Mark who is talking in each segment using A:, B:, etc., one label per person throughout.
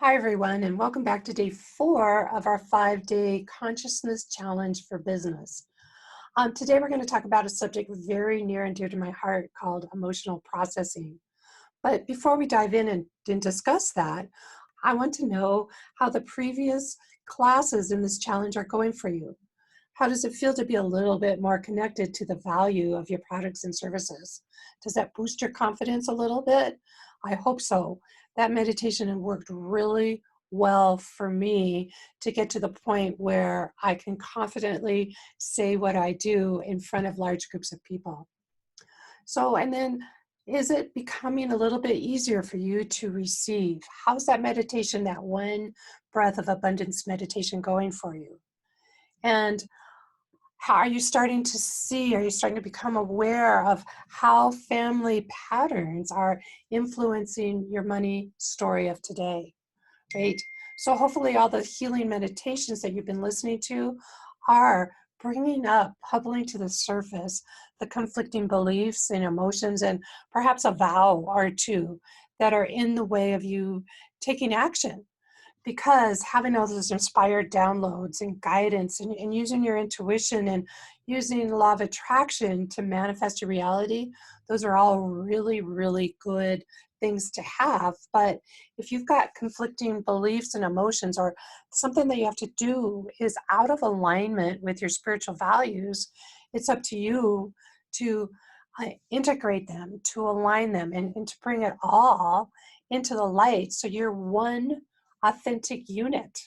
A: Hi, everyone, and welcome back to day 4 of our 5-day consciousness challenge for business. Today, we're going to talk about a subject very near and dear to my heart called emotional processing. But before we dive in and discuss that, I want to know how the previous classes in this challenge are going for you. How does it feel to be a little bit more connected to the value of your products and services? Does that boost your confidence a little bit? I hope so. That meditation had worked really well for me to get to the point where I can confidently say what I do in front of large groups of people. So, and then is it becoming a little bit easier for you to receive? How's that meditation, that one breath of abundance meditation going for you? And how are you starting to see, are you starting to become aware of how family patterns are influencing your money story of today, right? So hopefully all the healing meditations that you've been listening to are bringing up, bubbling to the surface, the conflicting beliefs and emotions and perhaps a vow or two that are in the way of you taking action. Because having all those inspired downloads and guidance and using your intuition and using law of attraction to manifest your reality, those are all really, really good things to have. But if you've got conflicting beliefs and emotions, or something that you have to do is out of alignment with your spiritual values, it's up to you to integrate them, to align them, and to bring it all into the light so you're one authentic unit,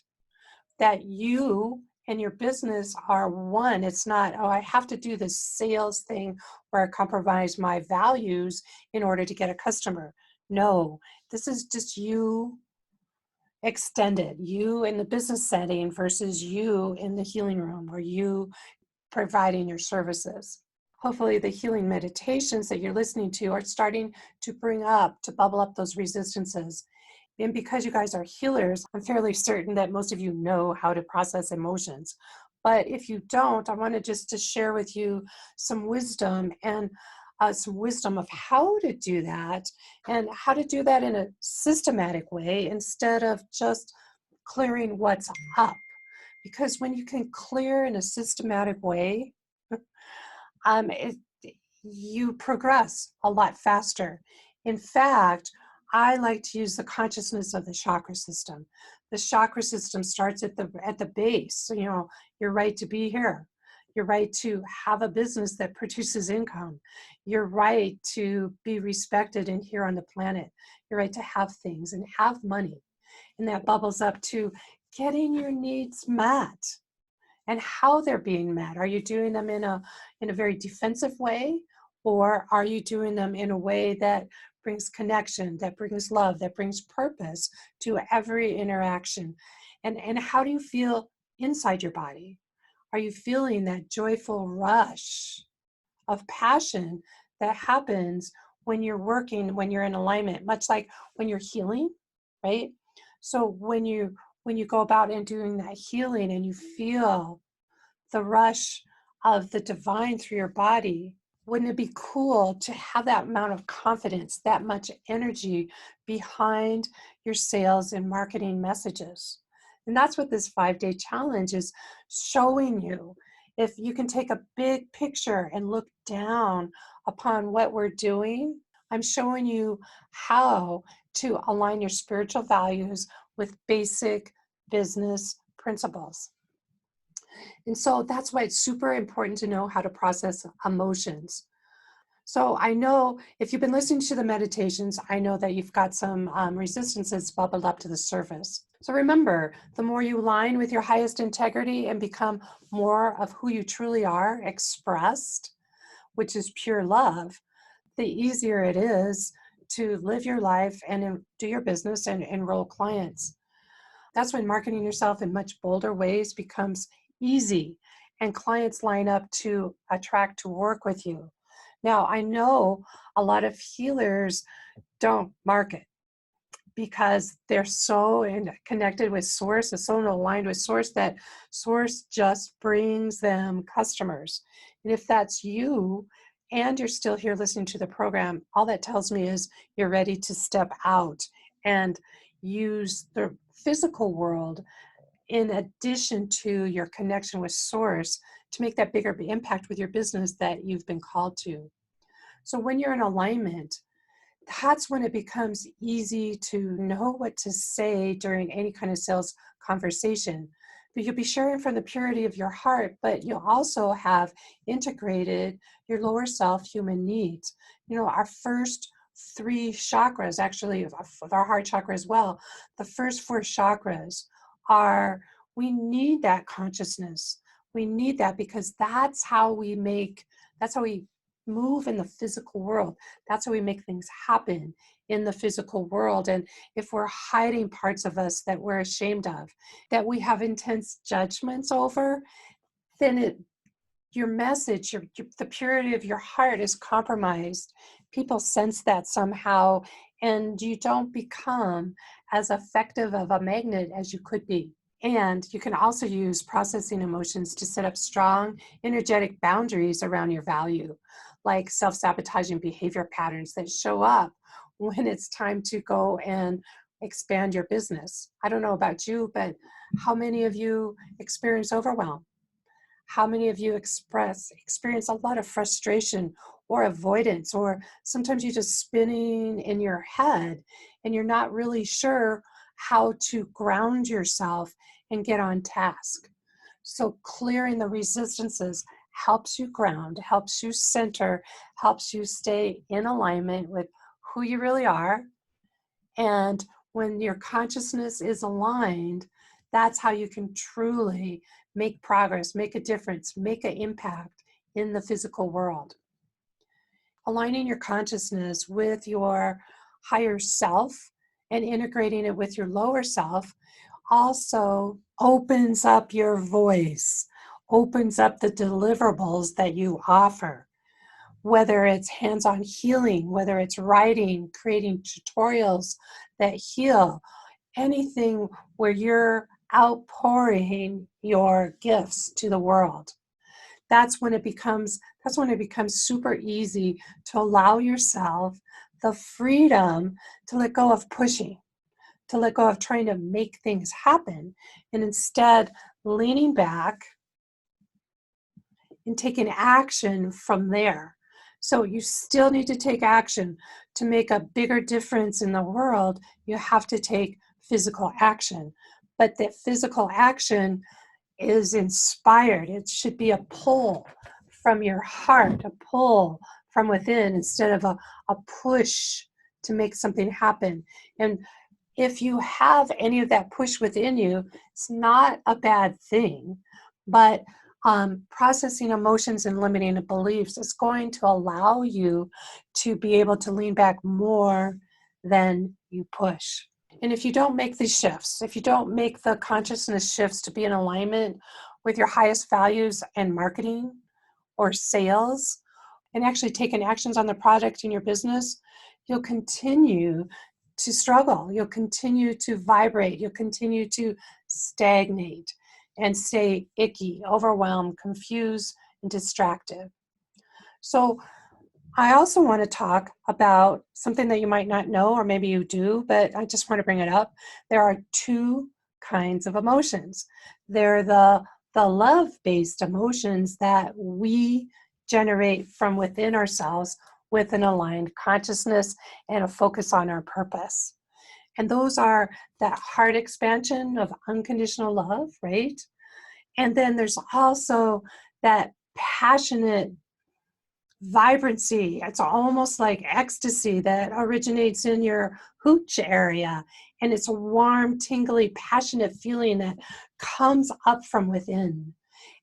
A: that you and your business are one. It's not, oh, I have to do this sales thing where I compromise my values in order to get a customer. No, this is just you extended, you in the business setting versus you in the healing room or you providing your services. Hopefully the healing meditations that you're listening to are starting to bubble up those resistances. And because you guys are healers, I'm fairly certain that most of you know how to process emotions. But if you don't, I wanted just to share with you some wisdom and some wisdom of how to do that and how to do that in a systematic way instead of just clearing what's up. Because when you can clear in a systematic way, it, you progress a lot faster. In fact, I like to use the consciousness of the chakra system. The chakra system starts at the base. You know, your right to be here, your right to have a business that produces income, your right to be respected and here on the planet, your right to have things and have money. And that bubbles up to getting your needs met and how they're being met. Are you doing them in a very defensive way? Or are you doing them in a way that brings connection, that brings love, that brings purpose to every interaction? And how do you feel inside your body? Are you feeling that joyful rush of passion that happens when you're working, when you're in alignment, much like when you're healing, right? So when you go about and doing that healing and you feel the rush of the divine through your body, wouldn't it be cool to have that amount of confidence, that much energy behind your sales and marketing messages? And that's what this 5-day challenge is showing you. If you can take a big picture and look down upon what we're doing, I'm showing you how to align your spiritual values with basic business principles. And so that's why it's super important to know how to process emotions. So I know if you've been listening to the meditations, I know that you've got some resistances bubbled up to the surface. So remember, the more you align with your highest integrity and become more of who you truly are, expressed, which is pure love, the easier it is to live your life and do your business and enroll clients. That's when marketing yourself in much bolder ways becomes easy and clients line up to attract to work with you. Now, I know a lot of healers don't market because they're so connected with source, so aligned with source that source just brings them customers. And if that's you and you're still here listening to the program, all that tells me is you're ready to step out and use the physical world in addition to your connection with source to make that bigger impact with your business that you've been called to. So when you're in alignment, that's when it becomes easy to know what to say during any kind of sales conversation. But you'll be sharing from the purity of your heart, but you'll also have integrated your lower self human needs. Our first three chakras, actually, with our heart chakra as well, the first four chakras are, we need that consciousness. We need that because that's how we move in the physical world. That's how we make things happen in the physical world. And if we're hiding parts of us that we're ashamed of, that we have intense judgments over, then your message, the purity of your heart is compromised. People sense that somehow, and you don't become as effective of a magnet as you could be. And you can also use processing emotions to set up strong, energetic boundaries around your value, like self-sabotaging behavior patterns that show up when it's time to go and expand your business. I don't know about you, but how many of you experience overwhelm? How many of you experience a lot of frustration or avoidance, or sometimes you're just spinning in your head and you're not really sure how to ground yourself and get on task? So clearing the resistances helps you ground, helps you center, helps you stay in alignment with who you really are. And when your consciousness is aligned, that's how you can truly make progress, make a difference, make an impact in the physical world. Aligning your consciousness with your higher self and integrating it with your lower self also opens up your voice, opens up the deliverables that you offer. Whether it's hands-on healing, whether it's writing, creating tutorials that heal, anything where you're outpouring your gifts to the world. That's when it becomes super easy to allow yourself the freedom to let go of pushing, to let go of trying to make things happen, and instead leaning back and taking action from there. So you still need to take action to make a bigger difference in the world. You have to take physical action, but that physical action is inspired. It should be a pull from your heart, a pull from within instead of a push to make something happen. And if you have any of that push within you, it's not a bad thing, but processing emotions and limiting beliefs is going to allow you to be able to lean back more than you push. And if you don't make these shifts, if you don't make the consciousness shifts to be in alignment with your highest values and marketing or sales, and actually taking actions on the project in your business, you'll continue to struggle. You'll continue to vibrate. You'll continue to stagnate and stay icky, overwhelmed, confused, and distracted. So I also want to talk about something that you might not know, or maybe you do, but I just want to bring it up. There are two kinds of emotions. They're the love-based emotions that we generate from within ourselves with an aligned consciousness and a focus on our purpose. And those are that heart expansion of unconditional love, right? And then there's also that passionate vibrancy. It's almost like ecstasy that originates in your hooch area. And it's a warm, tingly, passionate feeling that comes up from within.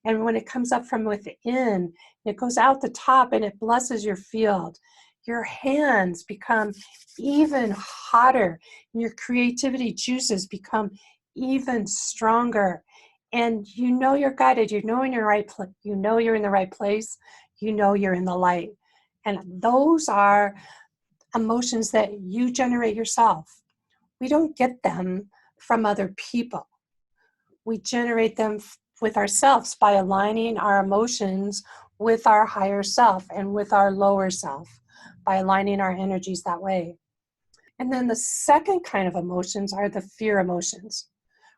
A: And when it comes up from within, it goes out the top and it blesses your field. Your hands become even hotter, and your creativity juices become even stronger. And you know you're guided. You know you're in the right place. You know you're in the light. And those are emotions that you generate yourself. We don't get them from other people. We generate them with ourselves by aligning our emotions with our higher self and with our lower self, by aligning our energies that way. And then the second kind of emotions are the fear emotions.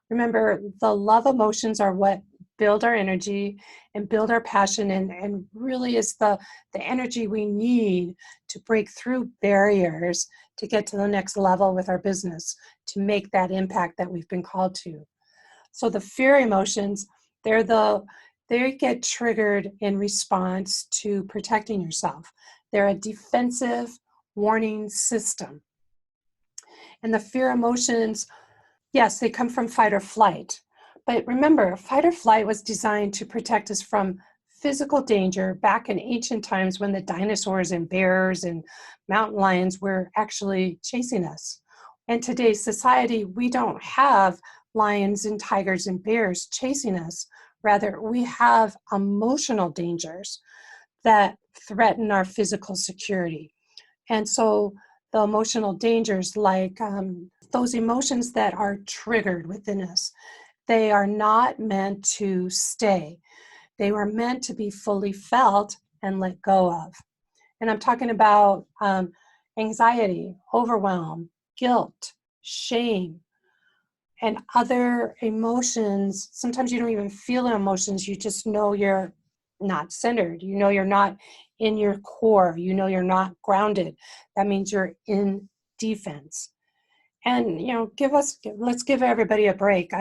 A: Remember, the love emotions are what build our energy and build our passion, and really is the energy we need to break through barriers to get to the next level with our business, to make that impact that we've been called to. So the fear emotions, they get triggered in response to protecting yourself. They're a defensive warning system. And the fear emotions, yes, they come from fight or flight. But remember, fight or flight was designed to protect us from physical danger back in ancient times when the dinosaurs and bears and mountain lions were actually chasing us. In today's society, we don't have lions and tigers and bears chasing us. Rather, we have emotional dangers that threaten our physical security. And so the emotional dangers, like those emotions that are triggered within us, they are not meant to stay. They were meant to be fully felt and let go of. And I'm talking about anxiety, overwhelm, guilt, shame, and other emotions. Sometimes you don't even feel the emotions. You just know you're not centered. You know you're not in your core. You know you're not grounded. That means you're in defense. And let's give everybody a break.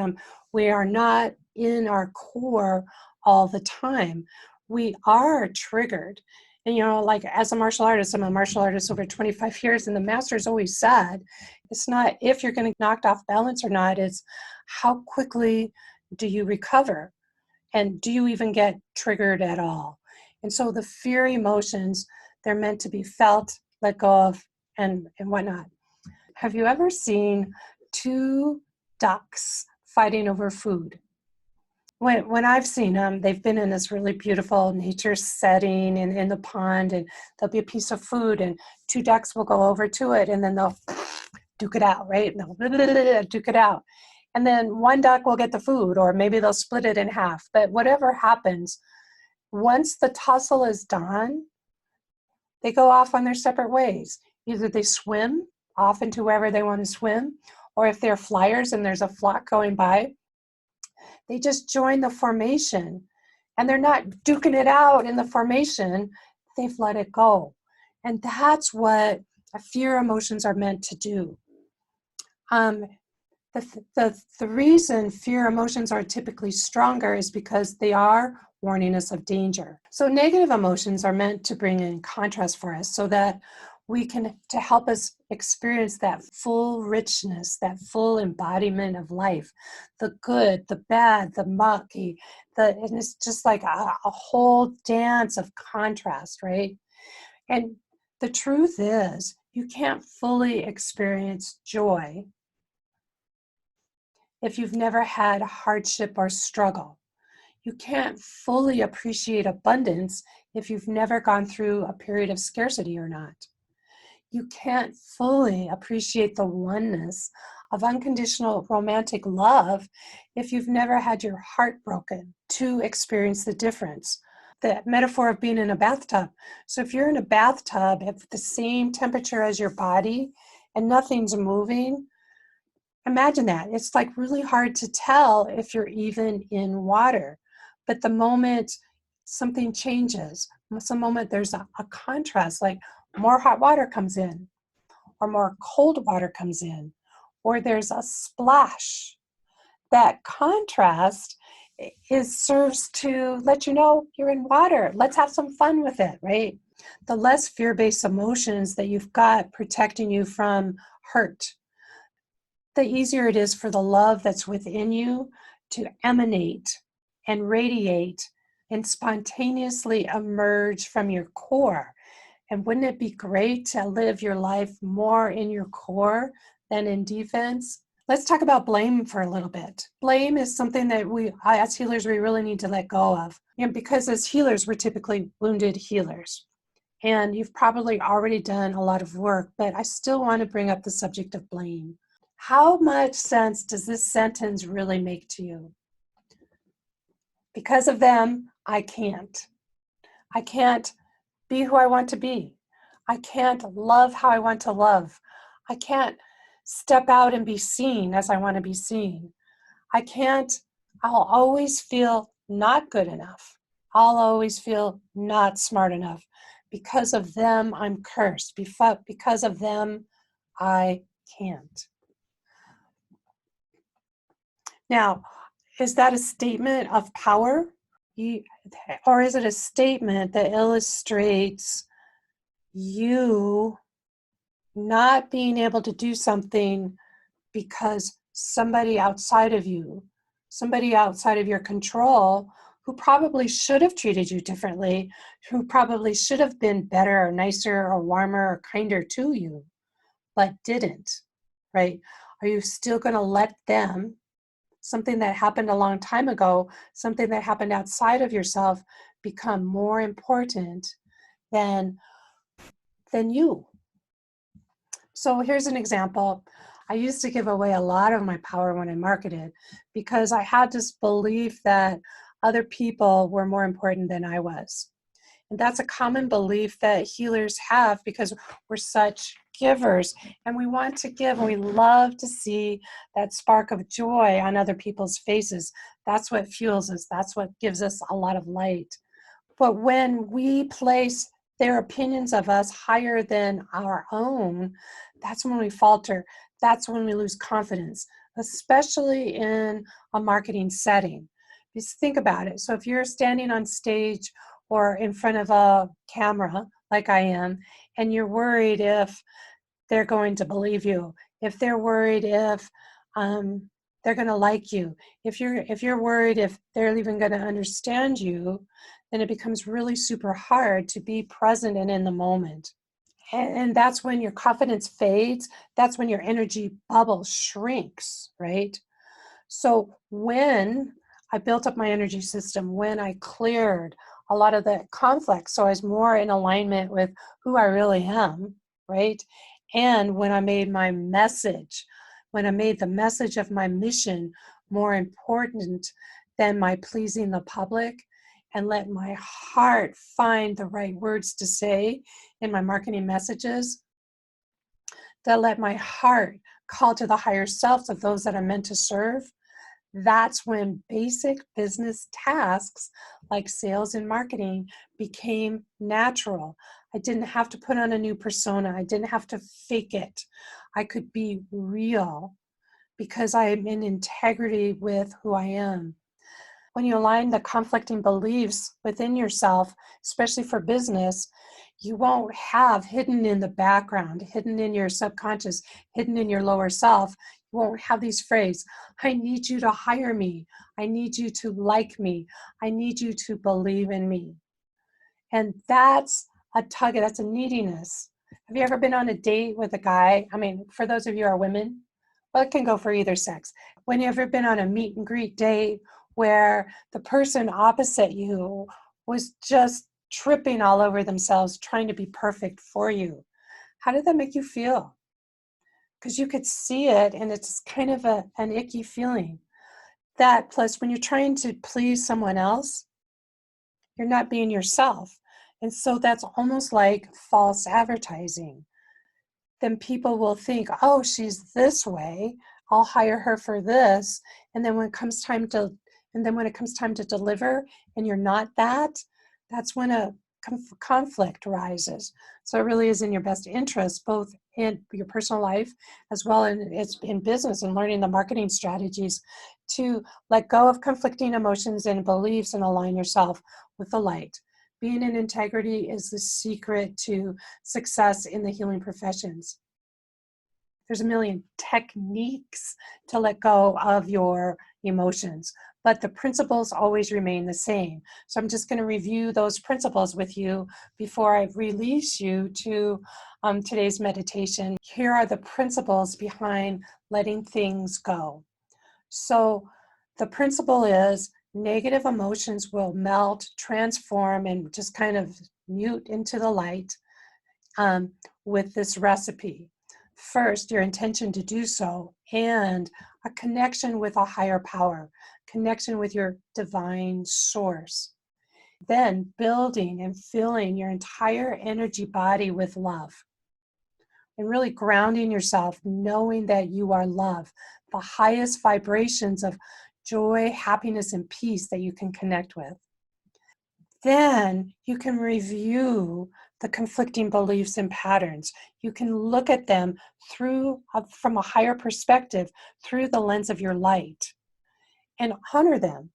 A: We are not in our core all the time. We are triggered. And like as a martial artist, I'm a martial artist over 25 years, and the master's always said, it's not if you're going to get knocked off balance or not, it's how quickly do you recover? And do you even get triggered at all? And so the fear emotions, they're meant to be felt, let go of, and whatnot. Have you ever seen two ducks fighting over food? When I've seen them, they've been in this really beautiful nature setting and in the pond, and there'll be a piece of food, and two ducks will go over to it, and then they'll duke it out, right? And they'll duke it out. And then one duck will get the food, or maybe they'll split it in half. But whatever happens, once the tussle is done, they go off on their separate ways. Either they swim off into wherever they want to swim, or if they're flyers and there's a flock going by, they just join the formation, and they're not duking it out in the formation. They've let it go. And that's what fear emotions are meant to do. The reason fear emotions are typically stronger is because they are warning us of danger. So negative emotions are meant to bring in contrast for us so that to help us experience that full richness, that full embodiment of life, the good, the bad, the mucky, and it's just like a whole dance of contrast, right? And the truth is, you can't fully experience joy if you've never had hardship or struggle. You can't fully appreciate abundance if you've never gone through a period of scarcity or not. You can't fully appreciate the oneness of unconditional romantic love if you've never had your heart broken to experience the difference. The metaphor of being in a bathtub. So if you're in a bathtub at the same temperature as your body and nothing's moving, imagine that. It's like really hard to tell if you're even in water. But the moment something changes, some moment there's a contrast, like more hot water comes in, or more cold water comes in, or there's a splash. That contrast serves to let you know you're in water. Let's have some fun with it, right? The less fear-based emotions that you've got protecting you from hurt, the easier it is for the love that's within you to emanate and radiate and spontaneously emerge from your core. And wouldn't it be great to live your life more in your core than in defense? Let's talk about blame for a little bit. Blame is something that as healers, we really need to let go of. And because as healers, we're typically wounded healers. And you've probably already done a lot of work, but I still want to bring up the subject of blame. How much sense does this sentence really make to you? Because of them, I can't. I can't be who I want to be. I can't love how I want to love. I can't step out and be seen as I want to be seen. I'll always feel not good enough. I'll always feel not smart enough. Because of them, I'm cursed. Because of them, I can't. Now, is that a statement of power? Or is it a statement that illustrates you not being able to do something because somebody outside of you, somebody outside of your control, who probably should have treated you differently, who probably should have been better or nicer or warmer or kinder to you, but didn't, right? Are you still going to let them, something that happened a long time ago, something that happened outside of yourself, become more important than you? So here's an example. I used to give away a lot of my power when I marketed because I had this belief that other people were more important than I was. And that's a common belief that healers have because we're such givers and we want to give and we love to see that spark of joy on other people's faces. That's what fuels us. That's what gives us a lot of light. But when we place their opinions of us higher than our own, that's when we falter. That's when we lose confidence, especially in a marketing setting. Just think about it. So if you're standing on stage or in front of a camera, like I am, and you're worried if they're going to believe you, if they're worried if they're going to like you, if you're worried if they're even going to understand you, then it becomes really super hard to be present and in the moment. And that's when your confidence fades. That's when your energy bubble shrinks, right? So when I built up my energy system, when I cleared a lot of the conflict, so I was more in alignment with who I really am, right? And when I made my message, when I made the message of my mission more important than my pleasing the public, and let my heart find the right words to say in my marketing messages, that let my heart call to the higher selves of those that I'm meant to serve, that's when basic business tasks like sales and marketing became natural. I didn't have to put on a new persona. I didn't have to fake it. I could be real because I am in integrity with who I am. When you align the conflicting beliefs within yourself, especially for business, you won't have hidden in the background, hidden in your subconscious, hidden in your lower self. You won't have these phrases, I need you to hire me. I need you to like me. I need you to believe in me. And that's that's a neediness. Have you ever been on a date with a guy? I mean, for those of you who are women, well, it can go for either sex. When you ever been on a meet and greet date where the person opposite you was just tripping all over themselves, trying to be perfect for you, how did that make you feel? Because you could see it and it's kind of an icky feeling. That plus when you're trying to please someone else, you're not being yourself. And so that's almost like false advertising. Then people will think, oh, she's this way, I'll hire her for this. And then when it comes time to deliver and you're not that, that's when a conflict arises. So it really is in your best interest, both in your personal life as well as in business and learning the marketing strategies, to let go of conflicting emotions and beliefs and align yourself with the light. Being in integrity is the secret to success in the healing professions. There's a million techniques to let go of your emotions, but the principles always remain the same. So I'm just going to review those principles with you before I release you to today's meditation. Here are the principles behind letting things go. So the principle is negative emotions will melt, transform, and just kind of mute into the light with this recipe. First, your intention to do so and a connection with a higher power, connection with your divine source. Then building and filling your entire energy body with love. and really grounding yourself, knowing that you are love, the highest vibrations of joy, happiness, and peace that you can connect with. Then you can review the conflicting beliefs and patterns. You can look at them from a higher perspective, through the lens of your light, and honor them.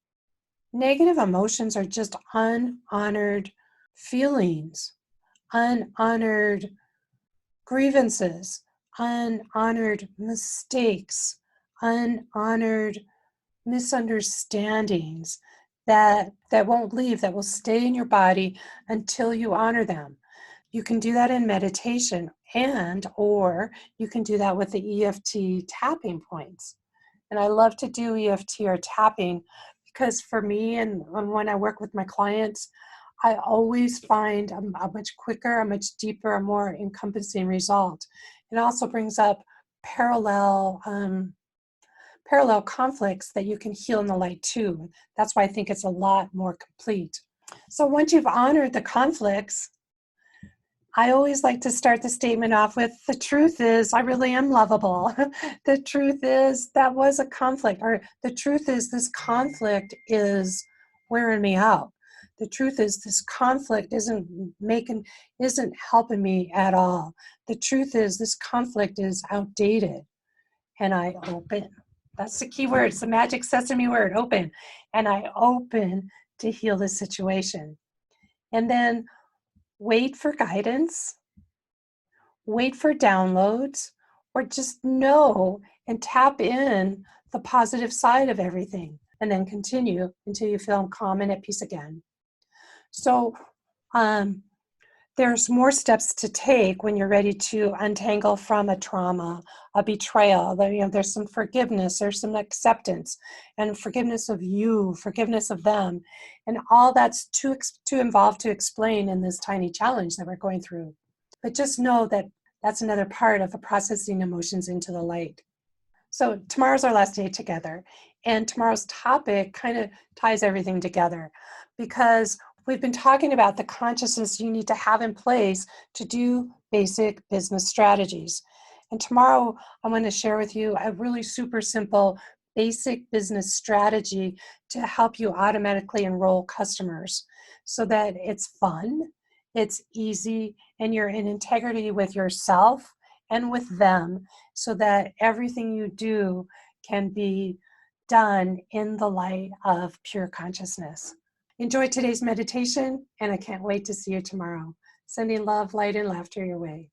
A: Negative emotions are just unhonored feelings, unhonored grievances, unhonored mistakes, unhonored misunderstandings that won't leave, that will stay in your body until you honor them. You can do that in meditation, or you can do that with the EFT tapping points. And I love to do EFT or tapping because for me, and when I work with my clients, I always find a much quicker, a much deeper, a more encompassing result. It also brings up parallel conflicts that you can heal in the light too. That's why I think it's a lot more complete. So once you've honored the conflicts, I always like to start the statement off with, the truth is, I really am lovable. The truth is, that was a conflict. Or the truth is, this conflict is wearing me out. The truth is, this conflict isn't helping me at all. The truth is, this conflict is outdated. And I open. That's the key word. It's the magic sesame word, open. And I open to heal this situation. And then wait for guidance, wait for downloads, or just know and tap in the positive side of everything, and then continue until you feel calm and at peace again. So there's more steps to take when you're ready to untangle from a trauma, a betrayal. There's some forgiveness, there's some acceptance, and forgiveness of you, forgiveness of them, and all that's too involved to explain in this tiny challenge that we're going through. But just know that that's another part of processing emotions into the light. So tomorrow's our last day together, and tomorrow's topic kind of ties everything together, because we've been talking about the consciousness you need to have in place to do basic business strategies. And tomorrow I'm going to share with you a really super simple basic business strategy to help you automatically enroll customers so that it's fun, it's easy, and you're in integrity with yourself and with them, so that everything you do can be done in the light of pure consciousness. Enjoy today's meditation, and I can't wait to see you tomorrow. Sending love, light, and laughter your way.